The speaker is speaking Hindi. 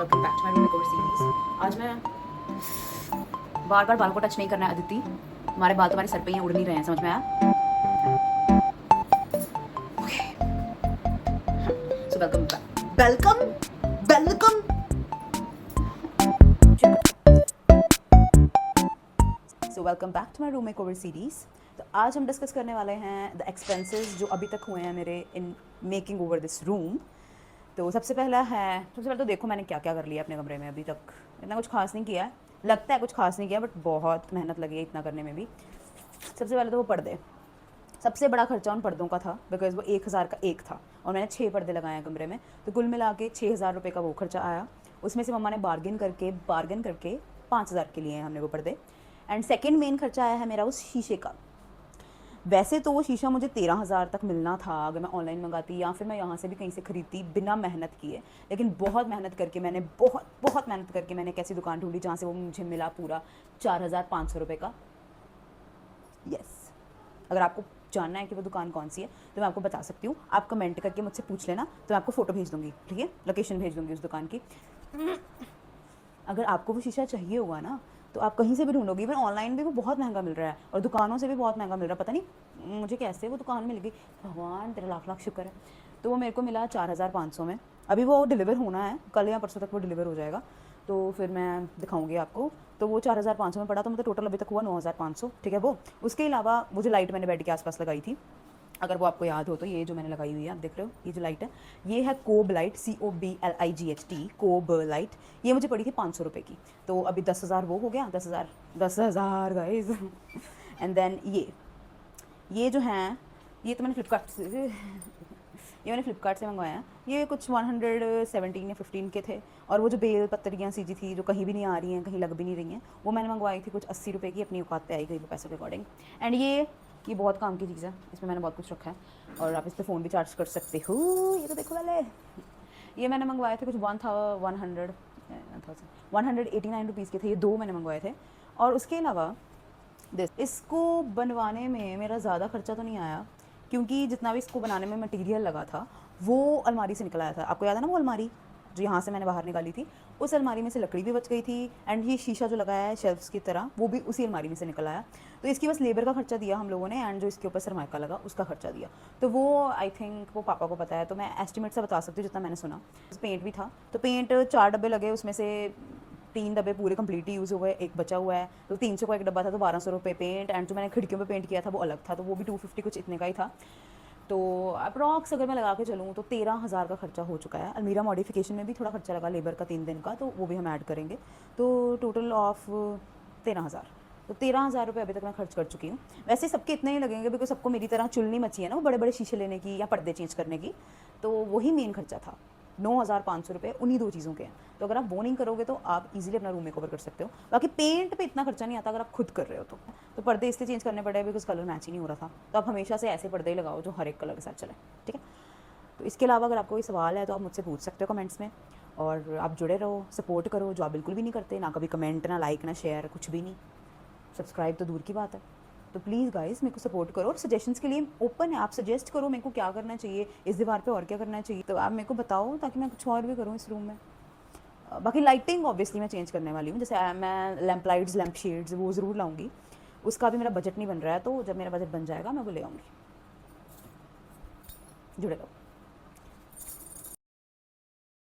Welcome back to my room makeover series. आज मैं बार बार बाल को टच नहीं करना है अदिति, हमारे बाल तुम्हारे सर पे ही उड़ नहीं रहे हैं, समझ में आया? So welcome welcome welcome so welcome back to my room makeover series. तो आज हम डिस्कस करने वाले हैं द एक्सपेंसेस जो अभी तक हुए हैं मेरे in making over this room. तो सबसे पहले तो देखो मैंने क्या क्या कर लिया अपने कमरे में अभी तक। इतना कुछ खास नहीं किया है, लगता है कुछ खास नहीं किया, बट बहुत मेहनत लगी है इतना करने में भी। सबसे पहले तो वो पर्दे, सबसे बड़ा खर्चा उन पर्दों का था, बिकॉज वो 1000 का एक था और मैंने 6 पर्दे लगाए हैं कमरे में, तो कुल मिला के 6000 रुपये का वो खर्चा आया। उसमें से मम्मा ने बार्गेन करके 5000 के लिए हैं हमने वो पर्दे। एंड सेकेंड मेन खर्चा आया है मेरा उस शीशे का। वैसे तो वो शीशा मुझे 13,000 तक मिलना था अगर मैं ऑनलाइन मंगाती या फिर मैं यहाँ से भी कहीं से ख़रीदती बिना मेहनत किए, लेकिन बहुत मेहनत करके मैंने एक ऐसी दुकान ढूंढी जहाँ से वो मुझे मिला पूरा 4500 रुपये का। यस, अगर आपको जानना है कि वो दुकान कौन सी है तो मैं आपको बता सकती हूँ। आप कमेंट करके मुझसे पूछ लेना, तो मैं आपको फ़ोटो भेज दूँगी, ठीक है? लोकेशन भेज दूँगी उस दुकान की। अगर आपको वो शीशा चाहिए होगा ना तो आप कहीं से भी ढूंढोगे, इवन ऑनलाइन भी वो बहुत महंगा मिल रहा है और दुकानों से भी बहुत महंगा मिल रहा है। पता नहीं मुझे कैसे वो दुकान मिल गई, भगवान तेरा लाख लाख शुक्र है। तो वो मेरे को मिला 4500 में। अभी वो डिलीवर होना है, कल या परसों तक वो डिलीवर हो जाएगा, तो फिर मैं दिखाऊंगी आपको। तो वो 4500 में पड़ा, तो मतलब टोटल अभी तक हुआ 9500, ठीक है? वो उसके अलावा वो जो लाइट मैंने बेड के आसपास लगाई थी, अगर वो आपको याद हो तो ये जो मैंने लगाई हुई है, आप देख रहे हो ये जो लाइट है, ये है कोब लाइट, COBLIGHT, कोब लाइट। ये मुझे पड़ी थी 500 रुपये की। तो अभी 10,000 वो हो गया, 10,000 गाइस। एंड देन ये जो हैं, ये तो मैंने फ्लिपकार्ट से मंगवाया है। ये कुछ 117 या 15 के थे। और वो जो बेल पत्तरियाँ सीजी थी जो कहीं भी नहीं आ रही हैं, कहीं लग भी नहीं रही हैं, वो मैंने मंगवाई थी कुछ 80 रुपये की, अपनी औकात पे आई गई वो पैसों के अकॉर्डिंग। एंड ये बहुत काम की चीज़ है, इसमें मैंने बहुत कुछ रखा है और आप इस पर फ़ोन भी चार्ज कर सकते हो। ये तो देखो वाले, ये मैंने मंगवाए थे कुछ 189 रुपीज़ के थे। ये 2 मैंने मंगवाए थे। और उसके अलावा इसको बनवाने में मेरा ज़्यादा खर्चा तो नहीं आया, क्योंकि जितना भी इसको बनाने में मटेरियल लगा था वो अलमारी से निकल आया था। आपको याद है ना वो अलमारी जो यहाँ से मैंने बाहर निकाली थी, उस अलमारी में से लकड़ी भी बच गई थी। एंड ये शीशा जो लगाया है शेल्फ्स की तरह, वो भी उसी अलमारी में से निकल आया। तो इसकी बस लेबर का खर्चा दिया हम लोगों ने, एंड जो इसके ऊपर सरमाइका लगा उसका खर्चा दिया। तो वो आई थिंक वो पापा को पता है, तो मैं एस्टिमेट से बता सकती हूँ जितना मैंने सुना। पेंट भी था, तो पेंट 4 डब्बे लगे, उसमें से 3 डब्बे पूरे कंप्लीटली यूज़ हुए, एक बचा हुआ है। तो 300 का एक डब्बा था, तो 1200 रुपये पेंट। एंड जो मैंने खिड़कियों पे पेंट किया था वो अलग था, तो वो भी 250 कुछ इतने का ही था। तो अप्रॉक्स अगर मैं लगा के चलूँ तो 13,000 का खर्चा हो चुका है। अलमीरा मॉडिफिकेशन में भी थोड़ा खर्चा लगा लेबर का 3 दिन का, तो वो भी हम ऐड करेंगे, तो टोटल ऑफ 13,000। तो 13,000 रुपये अभी तक मैं खर्च कर चुकी हूँ। वैसे सबके इतने ही लगेंगे, बिकॉज सबको मेरी तरह चुलनी मची है ना वो बड़े बड़े शीशे लेने की या पर्दे चेंज करने की, तो वही मेन खर्चा था। 9,500 रुपये उन्हीं 2 चीज़ों के हैं। तो अगर आप वो नहीं करोगे तो आप इजीली अपना रूम मेकओवर कर सकते हो। बाकी पेंट पे इतना खर्चा नहीं आता अगर आप खुद कर रहे हो तो पर्दे इसलिए चेंज करने पड़े बिकॉज कलर मैच ही नहीं हो रहा था। तो आप हमेशा से ऐसे पर्दे ही लगाओ जो हर एक कलर के साथ चले, ठीक है? तो इसके अलावा अगर आपको कोई सवाल है तो आप मुझसे पूछ सकते हो कमेंट्स में, और आप जुड़े रहो, सपोर्ट करो, जो आप बिल्कुल भी नहीं करते, ना कभी कमेंट, ना लाइक, ना शेयर, कुछ भी नहीं। सब्सक्राइब तो दूर की बात है। तो प्लीज़ गाइस मेरे को सपोर्ट करो, और सजेशंस के लिए ओपन है, आप सजेस्ट करो मेरे को क्या करना चाहिए, इस दीवार पे और क्या करना चाहिए, तो आप मेरे को बताओ ताकि मैं कुछ और भी करूँ इस रूम में। बाकी लाइटिंग ऑब्वियसली मैं चेंज करने वाली हूँ, जैसे मैं लैम्प लाइट्स, लैम्प शेड्स वो ज़रूर लाऊंगी। उसका भी मेरा बजट नहीं बन रहा है, तो जब मेरा बजट बन जाएगा मैं वो ले आऊँगी। जुड़े रहो।